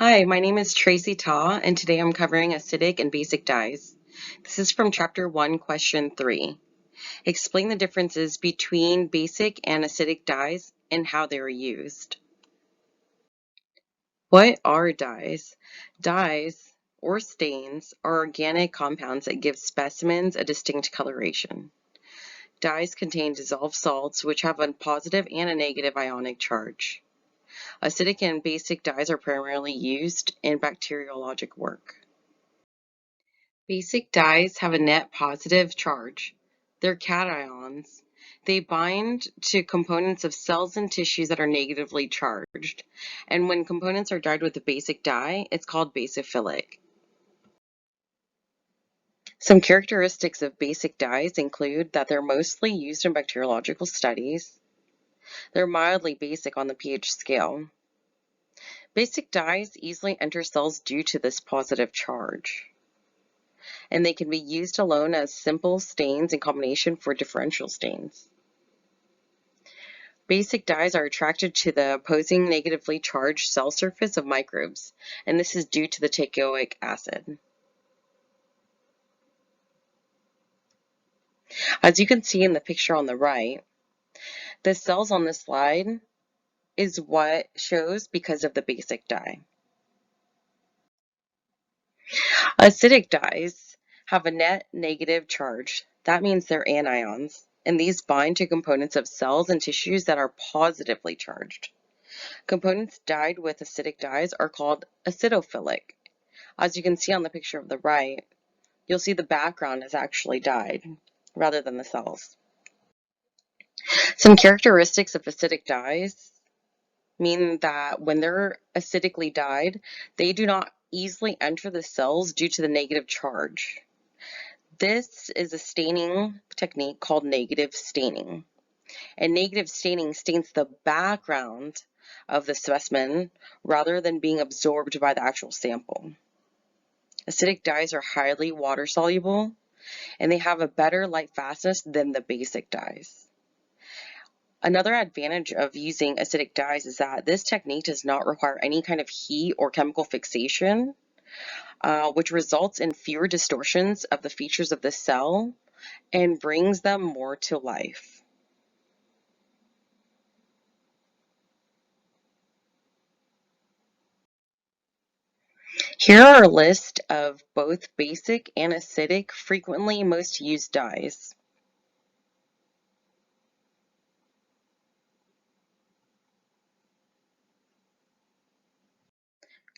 Hi, my name is Tracy Ta, and today I'm covering acidic and basic dyes. This is from Chapter 1, Question 3. Explain the differences between basic and acidic dyes and how they are used. What are dyes? Dyes, or stains, are organic compounds that give specimens a distinct coloration. Dyes contain dissolved salts which have a positive and a negative ionic charge. Acidic and basic dyes are primarily used in bacteriologic work. Basic dyes have a net positive charge. They're cations. They bind to components of cells and tissues that are negatively charged. And when components are dyed with a basic dye, it's called basophilic. Some characteristics of basic dyes include that they're mostly used in bacteriological studies. They're mildly basic on the pH scale. Basic dyes easily enter cells due to this positive charge, and they can be used alone as simple stains in combination for differential stains. Basic dyes are attracted to the opposing negatively charged cell surface of microbes, and this is due to the teichoic acid. As you can see in the picture on the right, the cells on this slide is what shows because of the basic dye. Acidic dyes have a net negative charge. That means they're anions, and these bind to components of cells and tissues that are positively charged. Components dyed with acidic dyes are called acidophilic. As you can see on the picture of the right, you'll see the background is actually dyed rather than the cells. Some characteristics of acidic dyes mean that when they're acidically dyed, they do not easily enter the cells due to the negative charge. This is a staining technique called negative staining. And negative staining stains the background of the specimen rather than being absorbed by the actual sample. Acidic dyes are highly water soluble, and they have a better light fastness than the basic dyes. Another advantage of using acidic dyes is that this technique does not require any kind of heat or chemical fixation, which results in fewer distortions of the features of the cell and brings them more to life. Here are a list of both basic and acidic frequently most used dyes.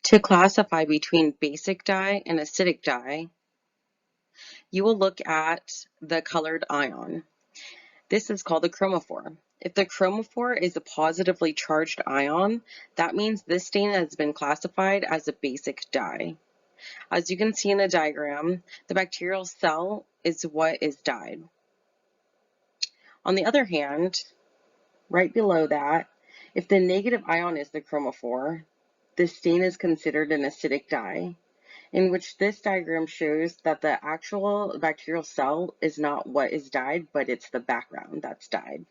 To classify between basic dye and acidic dye, you will look at the colored ion. This is called the chromophore. If the chromophore is a positively charged ion, that means this stain has been classified as a basic dye. As you can see in the diagram, the bacterial cell is what is dyed. On the other hand, right below that, if the negative ion is the chromophore, the stain is considered an acidic dye, in which this diagram shows that the actual bacterial cell is not what is dyed, but it's the background that's dyed.